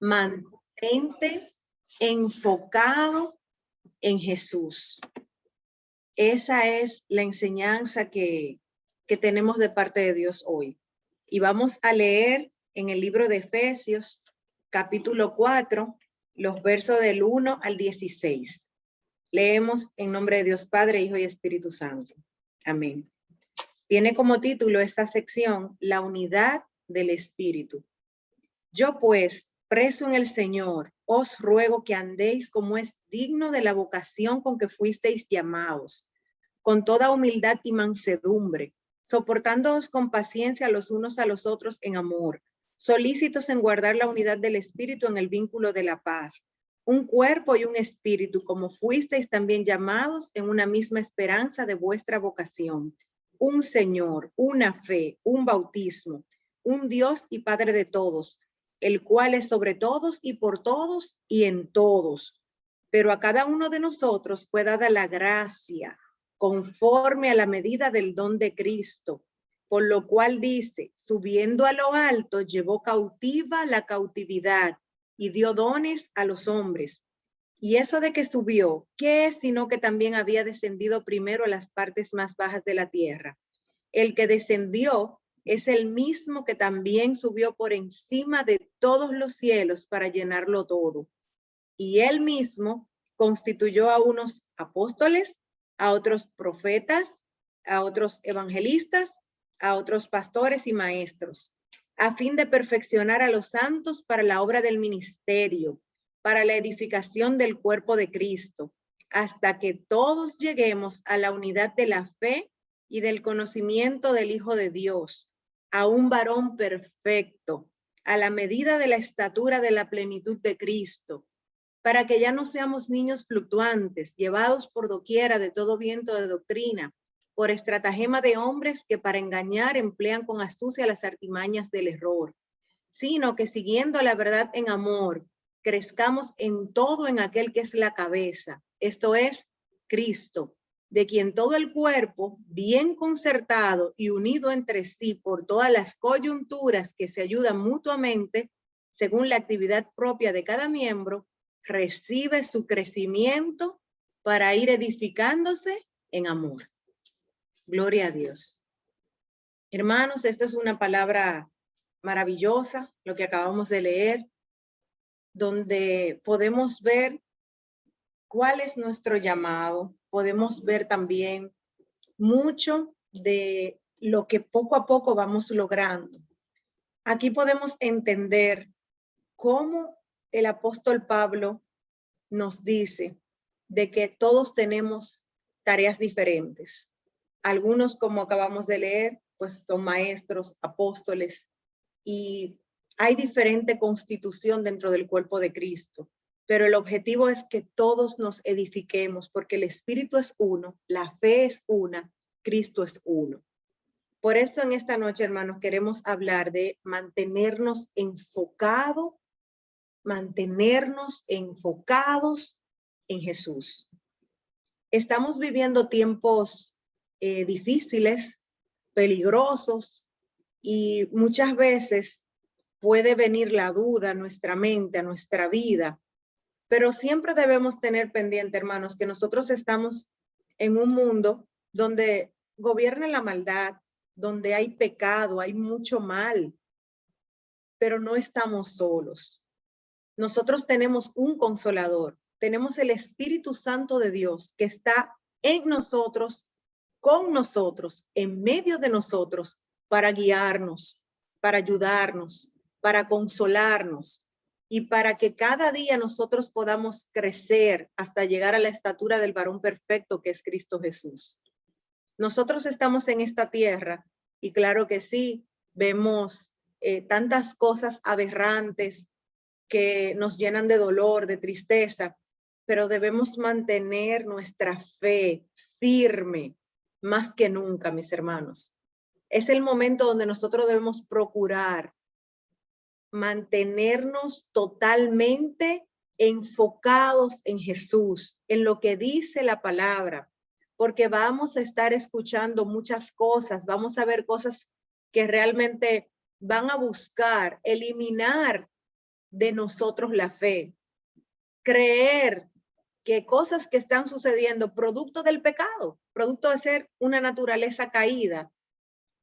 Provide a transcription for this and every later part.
Mantente enfocado en Jesús. Esa es la enseñanza que tenemos de parte de Dios hoy. Y vamos a leer en el libro de Efesios, capítulo 4, los versos del 1 al 16. Leemos en nombre de Dios Padre, Hijo y Espíritu Santo. Amén. Tiene como título esta sección, la unidad del Espíritu. Yo pues, preso en el Señor, os ruego que andéis como es digno de la vocación con que fuisteis llamados, con toda humildad y mansedumbre, soportándoos con paciencia los unos a los otros en amor, solícitos en guardar la unidad del Espíritu en el vínculo de la paz, un cuerpo y un espíritu, como fuisteis también llamados en una misma esperanza de vuestra vocación, un Señor, una fe, un bautismo, un Dios y Padre de todos, el cual es sobre todos y por todos y en todos. Pero a cada uno de nosotros fue dada la gracia conforme a la medida del don de Cristo, por lo cual dice, subiendo a lo alto, llevó cautiva la cautividad y dio dones a los hombres. Y eso de que subió, ¿qué es sino que también había descendido primero a las partes más bajas de la tierra? El que descendió es el mismo que también subió por encima de todos los cielos para llenarlo todo. Y él mismo constituyó a unos apóstoles, a otros profetas, a otros evangelistas, a otros pastores y maestros, a fin de perfeccionar a los santos para la obra del ministerio, para la edificación del cuerpo de Cristo, hasta que todos lleguemos a la unidad de la fe y del conocimiento del Hijo de Dios, a un varón perfecto, a la medida de la estatura de la plenitud de Cristo, para que ya no seamos niños fluctuantes, llevados por doquiera de todo viento de doctrina, por estratagema de hombres que para engañar emplean con astucia las artimañas del error, sino que siguiendo la verdad en amor, crezcamos en todo en aquel que es la cabeza, esto es Cristo, de quien todo el cuerpo, bien concertado y unido entre sí por todas las coyunturas que se ayudan mutuamente, según la actividad propia de cada miembro, recibe su crecimiento para ir edificándose en amor. Gloria a Dios. Hermanos, esta es una palabra maravillosa, lo que acabamos de leer, donde podemos ver cuál es nuestro llamado, podemos ver también mucho de lo que poco a poco vamos logrando. Aquí podemos entender cómo el apóstol Pablo nos dice de que todos tenemos tareas diferentes. Algunos, como acabamos de leer, pues son maestros, apóstoles, y hay diferente constitución dentro del cuerpo de Cristo. Pero el objetivo es que todos nos edifiquemos, porque el Espíritu es uno, la fe es una, Cristo es uno. Por eso en esta noche, hermanos, queremos hablar de mantenernos enfocados en Jesús. Estamos viviendo tiempos difíciles, peligrosos, y muchas veces puede venir la duda a nuestra mente, a nuestra vida, pero siempre debemos tener pendiente, hermanos, que nosotros estamos en un mundo donde gobierna la maldad, donde hay pecado, hay mucho mal, pero no estamos solos. Nosotros tenemos un consolador, tenemos el Espíritu Santo de Dios que está en nosotros, con nosotros, en medio de nosotros, para guiarnos, para ayudarnos, para consolarnos y para que cada día nosotros podamos crecer hasta llegar a la estatura del varón perfecto que es Cristo Jesús. Nosotros estamos en esta tierra y claro que sí, vemos tantas cosas aberrantes que nos llenan de dolor, de tristeza, pero debemos mantener nuestra fe firme más que nunca, mis hermanos. Es el momento donde nosotros debemos procurar mantenernos totalmente enfocados en Jesús, en lo que dice la palabra, porque vamos a estar escuchando muchas cosas, vamos a ver cosas que realmente van a buscar eliminar de nosotros la fe. Creer que cosas que están sucediendo producto del pecado, producto de ser una naturaleza caída,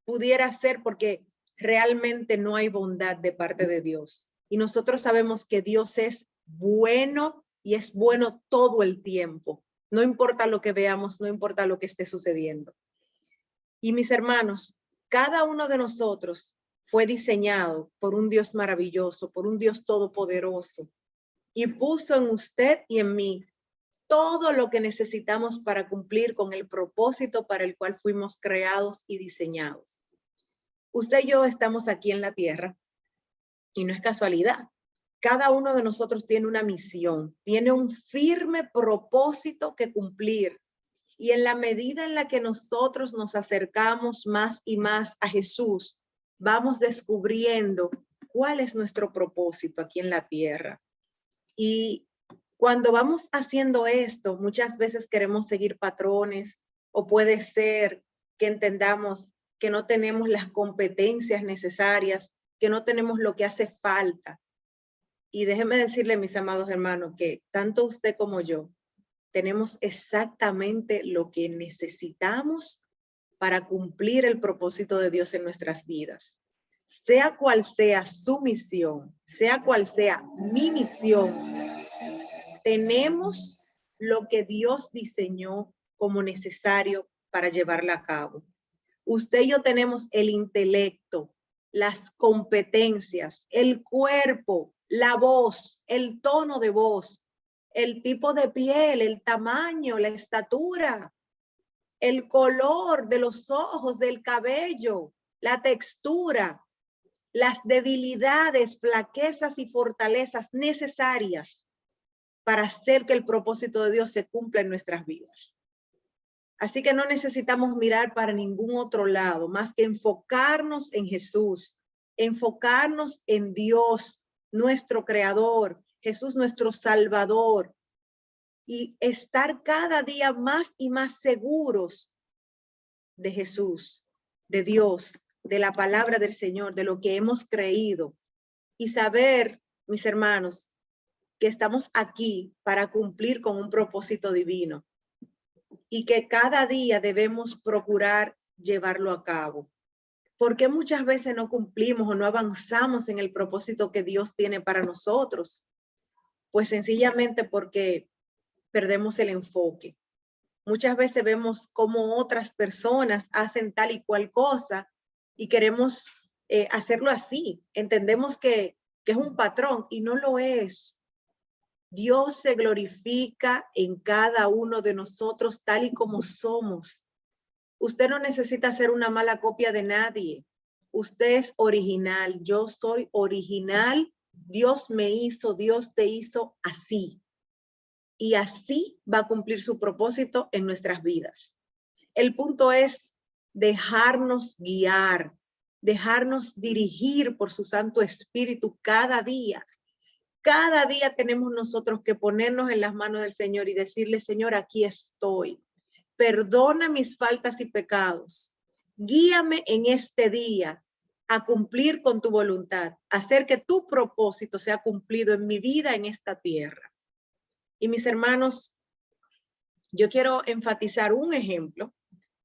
pudiera ser porque realmente no hay bondad de parte de Dios. Y nosotros sabemos que Dios es bueno y es bueno todo el tiempo. No importa lo que veamos, no importa lo que esté sucediendo. Y mis hermanos, cada uno de nosotros fue diseñado por un Dios maravilloso, por un Dios todopoderoso, y puso en usted y en mí todo lo que necesitamos para cumplir con el propósito para el cual fuimos creados y diseñados. Usted y yo estamos aquí en la tierra y no es casualidad. Cada uno de nosotros tiene una misión, tiene un firme propósito que cumplir. Y en la medida en la que nosotros nos acercamos más y más a Jesús, vamos descubriendo cuál es nuestro propósito aquí en la tierra. Y cuando vamos haciendo esto, muchas veces queremos seguir patrones, o puede ser que entendamos que no tenemos las competencias necesarias, que no tenemos lo que hace falta. Y déjenme decirle, mis amados hermanos, que tanto usted como yo tenemos exactamente lo que necesitamos para cumplir el propósito de Dios en nuestras vidas. Sea cual sea su misión, sea cual sea mi misión, tenemos lo que Dios diseñó como necesario para llevarla a cabo. Usted y yo tenemos el intelecto, las competencias, el cuerpo, la voz, el tono de voz, el tipo de piel, el tamaño, la estatura, el color de los ojos, del cabello, la textura, las debilidades, flaquezas y fortalezas necesarias para hacer que el propósito de Dios se cumpla en nuestras vidas. Así que no necesitamos mirar para ningún otro lado, más que enfocarnos en Jesús, enfocarnos en Dios, nuestro Creador, Jesús, nuestro Salvador, y estar cada día más y más seguros de Jesús, de Dios, de la palabra del Señor, de lo que hemos creído, y saber, mis hermanos, que estamos aquí para cumplir con un propósito divino y que cada día debemos procurar llevarlo a cabo. ¿Por qué muchas veces no cumplimos o no avanzamos en el propósito que Dios tiene para nosotros? Pues sencillamente porque perdemos el enfoque. Muchas veces vemos cómo otras personas hacen tal y cual cosa y queremos hacerlo así. Entendemos que es un patrón y no lo es. Dios se glorifica en cada uno de nosotros tal y como somos. Usted no necesita ser una mala copia de nadie. Usted es original. Yo soy original. Dios me hizo, Dios te hizo así. Y así va a cumplir su propósito en nuestras vidas. El punto es dejarnos guiar, dejarnos dirigir por su Santo Espíritu cada día. Cada día tenemos nosotros que ponernos en las manos del Señor y decirle, Señor, aquí estoy. Perdona mis faltas y pecados. Guíame en este día a cumplir con tu voluntad, a hacer que tu propósito sea cumplido en mi vida en esta tierra. Y mis hermanos, yo quiero enfatizar un ejemplo,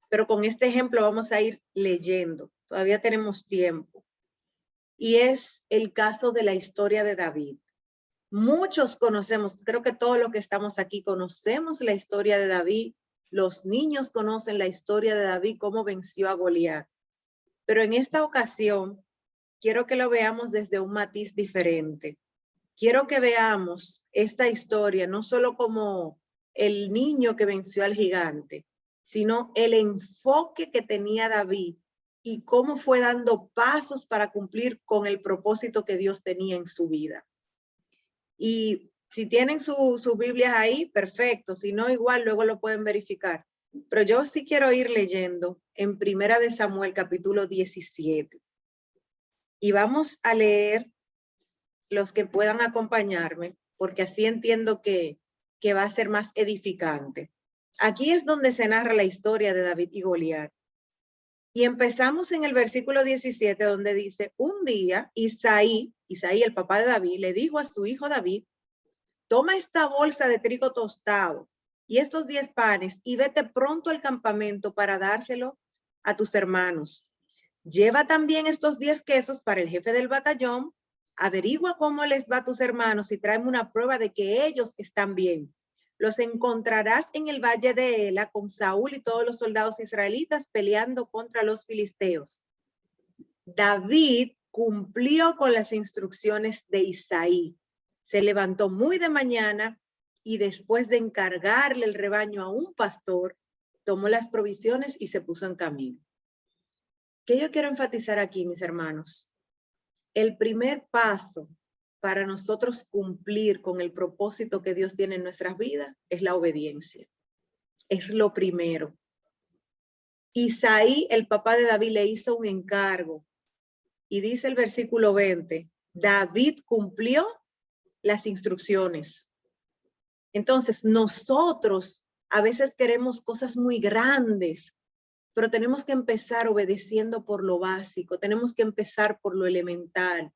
pero con este ejemplo vamos a ir leyendo. Todavía tenemos tiempo. Y es el caso de la historia de David. Muchos conocemos, creo que todos los que estamos aquí conocemos la historia de David. Los niños conocen la historia de David, cómo venció a Goliat. Pero en esta ocasión, quiero que lo veamos desde un matiz diferente. Quiero que veamos esta historia no solo como el niño que venció al gigante, sino el enfoque que tenía David y cómo fue dando pasos para cumplir con el propósito que Dios tenía en su vida. Y si tienen sus Biblias ahí, perfecto. Si no, igual luego lo pueden verificar. Pero yo sí quiero ir leyendo en Primera de Samuel, capítulo 17. Y vamos a leer los que puedan acompañarme, porque así entiendo que va a ser más edificante. Aquí es donde se narra la historia de David y Goliat. Y empezamos en el versículo 17, donde dice, un día Isaí, Isaí, el papá de David, le dijo a su hijo David, toma esta bolsa de trigo tostado y estos 10 panes y vete pronto al campamento para dárselo a tus hermanos. Lleva también estos 10 quesos para el jefe del batallón, averigua cómo les va a tus hermanos y tráeme una prueba de que ellos están bien. Los encontrarás en el valle de Ela con Saúl y todos los soldados israelitas peleando contra los filisteos. David cumplió con las instrucciones de Isaí. Se levantó muy de mañana y después de encargarle el rebaño a un pastor, tomó las provisiones y se puso en camino. ¿Qué yo quiero enfatizar aquí, mis hermanos? El primer paso para nosotros cumplir con el propósito que Dios tiene en nuestras vidas es la obediencia. Es lo primero. Isaí, el papá de David, le hizo un encargo y dice el versículo 20, David cumplió las instrucciones. Entonces, nosotros a veces queremos cosas muy grandes, pero tenemos que empezar obedeciendo por lo básico, tenemos que empezar por lo elemental.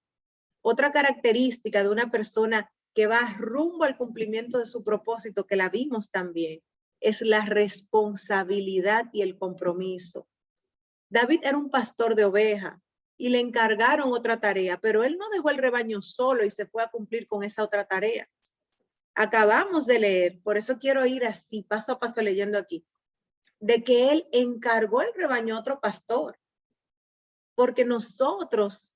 Otra característica de una persona que va rumbo al cumplimiento de su propósito, que la vimos también, es la responsabilidad y el compromiso. David era un pastor de ovejas y le encargaron otra tarea, pero él no dejó el rebaño solo y se fue a cumplir con esa otra tarea. Acabamos de leer, por eso quiero ir así, paso a paso leyendo aquí, de que él encargó el rebaño a otro pastor, porque nosotros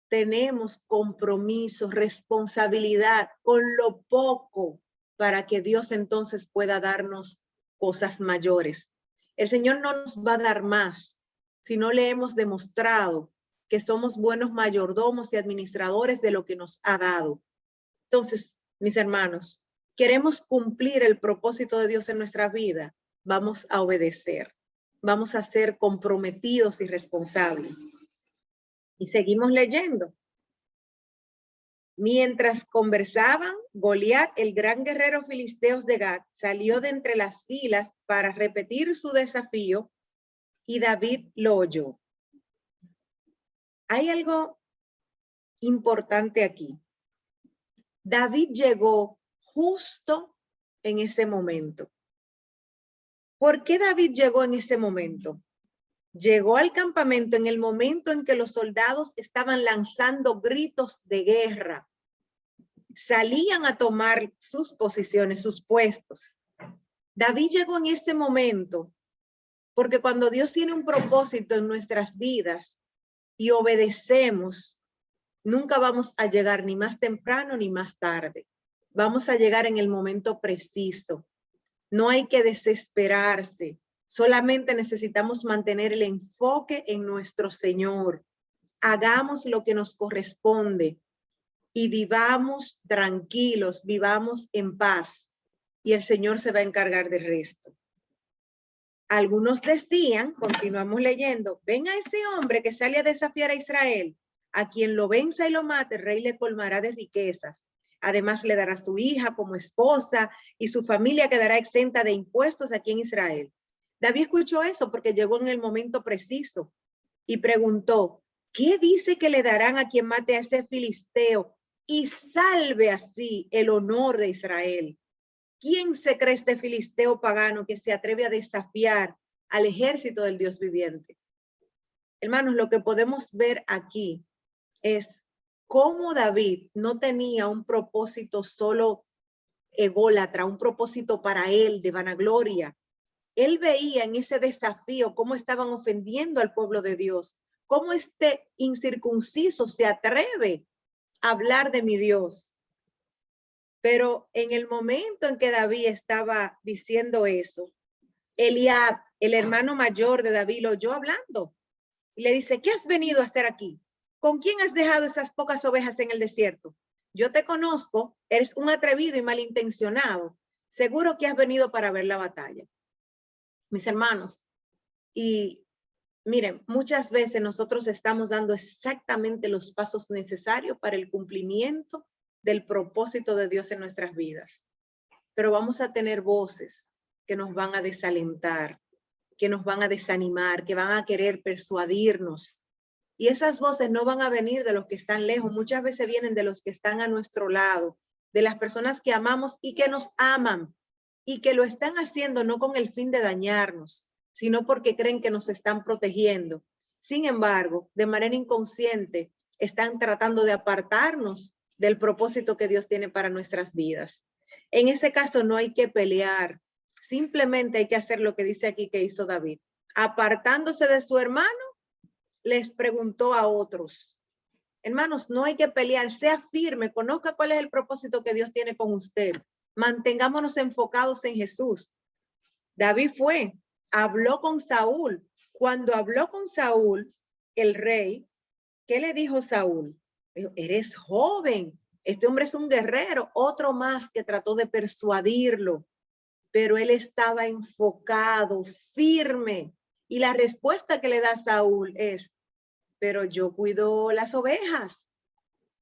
tenemos compromiso, responsabilidad con lo poco para que Dios entonces pueda darnos cosas mayores. El Señor no nos va a dar más si no le hemos demostrado que somos buenos mayordomos y administradores de lo que nos ha dado. Entonces, mis hermanos, queremos cumplir el propósito de Dios en nuestra vida, vamos a obedecer, vamos a ser comprometidos y responsables. Y seguimos leyendo. Mientras conversaban, Goliat, el gran guerrero filisteo de Gat, salió de entre las filas para repetir su desafío y David lo oyó. Hay algo importante aquí. David llegó justo en ese momento. ¿Por qué David llegó en ese momento? Llegó al campamento en el momento en que los soldados estaban lanzando gritos de guerra. Salían a tomar sus posiciones, sus puestos. David llegó en este momento porque cuando Dios tiene un propósito en nuestras vidas y obedecemos, nunca vamos a llegar ni más temprano ni más tarde. Vamos a llegar en el momento preciso. No hay que desesperarse. Solamente necesitamos mantener el enfoque en nuestro Señor. Hagamos lo que nos corresponde y vivamos tranquilos, vivamos en paz. Y el Señor se va a encargar del resto. Algunos decían, continuamos leyendo, ven a este hombre que sale a desafiar a Israel. A quien lo venza y lo mate, el rey le colmará de riquezas. Además le dará su hija como esposa y su familia quedará exenta de impuestos aquí en Israel. David escuchó eso porque llegó en el momento preciso y preguntó, ¿qué dice que le darán a quien mate a ese filisteo y salve así el honor de Israel? ¿Quién se cree este filisteo pagano que se atreve a desafiar al ejército del Dios viviente? Hermanos, lo que podemos ver aquí es cómo David no tenía un propósito solo ególatra, un propósito para él de vanagloria. Él veía en ese desafío cómo estaban ofendiendo al pueblo de Dios, cómo este incircunciso se atreve a hablar de mi Dios. Pero en el momento en que David estaba diciendo eso, Eliab, el hermano mayor de David, lo oyó hablando y le dice, ¿qué has venido a hacer aquí? ¿Con quién has dejado esas pocas ovejas en el desierto? Yo te conozco, eres un atrevido y malintencionado. Seguro que has venido para ver la batalla. Mis hermanos, y miren, muchas veces nosotros estamos dando exactamente los pasos necesarios para el cumplimiento del propósito de Dios en nuestras vidas. Pero vamos a tener voces que nos van a desalentar, que nos van a desanimar, que van a querer persuadirnos Y esas voces no van a venir de los que están lejos, muchas veces vienen de los que están a nuestro lado, de las personas que amamos y que nos aman y que lo están haciendo no con el fin de dañarnos, sino porque creen que nos están protegiendo. Sin embargo, de manera inconsciente, están tratando de apartarnos del propósito que Dios tiene para nuestras vidas. En ese caso no hay que pelear, simplemente hay que hacer lo que dice aquí que hizo David. Apartándose de su hermano, les preguntó a otros. Hermanos, no hay que pelear, sea firme, conozca cuál es el propósito que Dios tiene con usted. Mantengámonos enfocados en Jesús. David habló con Saúl. Cuando habló con Saúl, el rey, ¿qué le dijo Saúl? Dijo, eres joven, este hombre es un guerrero. Otro más que trató de persuadirlo, pero él estaba enfocado, firme. Y la respuesta que le da Saúl es, pero yo cuido las ovejas,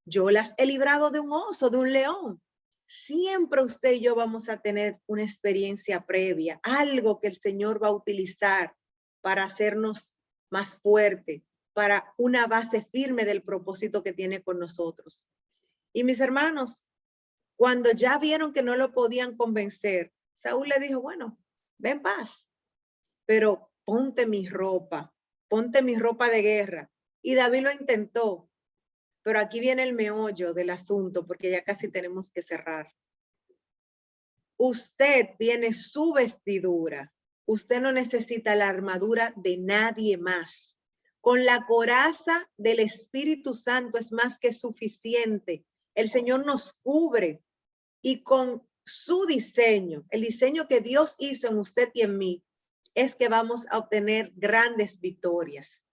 yo las he librado de un oso, de un león. Siempre usted y yo vamos a tener una experiencia previa, algo que el Señor va a utilizar para hacernos más fuerte, para una base firme del propósito que tiene con nosotros. Y mis hermanos, cuando ya vieron que no lo podían convencer, Saúl le dijo, bueno, ven paz, pero ponte mi ropa de guerra. Y David lo intentó, pero aquí viene el meollo del asunto, porque ya casi tenemos que cerrar. Usted tiene su vestidura. Usted no necesita la armadura de nadie más. Con la coraza del Espíritu Santo es más que suficiente. El Señor nos cubre y con su diseño, el diseño que Dios hizo en usted y en mí, es que vamos a obtener grandes victorias.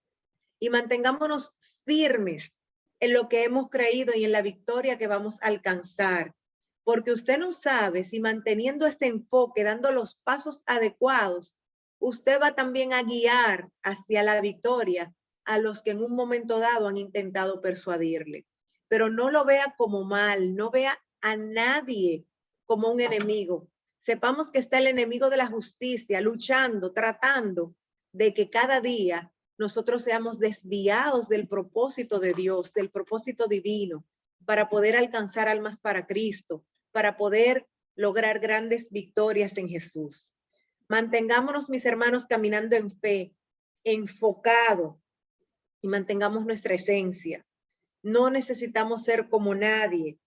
Y mantengámonos firmes en lo que hemos creído y en la victoria que vamos a alcanzar. Porque usted no sabe si manteniendo este enfoque, dando los pasos adecuados, usted va también a guiar hacia la victoria a los que en un momento dado han intentado persuadirle. Pero no lo vea como mal, no vea a nadie como un enemigo. Sepamos que está el enemigo de la justicia luchando, tratando de que cada día nosotros seamos desviados del propósito de Dios, del propósito divino, para poder alcanzar almas para Cristo, para poder lograr grandes victorias en Jesús. Mantengámonos, mis hermanos, caminando en fe, enfocado, y mantengamos nuestra esencia. No necesitamos ser como nadie.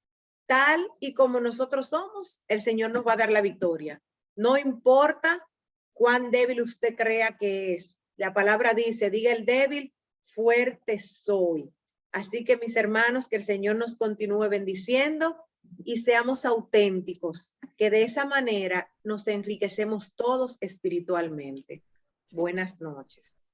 Tal y como nosotros somos, el Señor nos va a dar la victoria. No importa cuán débil usted crea que es. La palabra dice, diga el débil, fuerte soy. Así que mis hermanos, que el Señor nos continúe bendiciendo y seamos auténticos, que de esa manera nos enriquecemos todos espiritualmente. Buenas noches.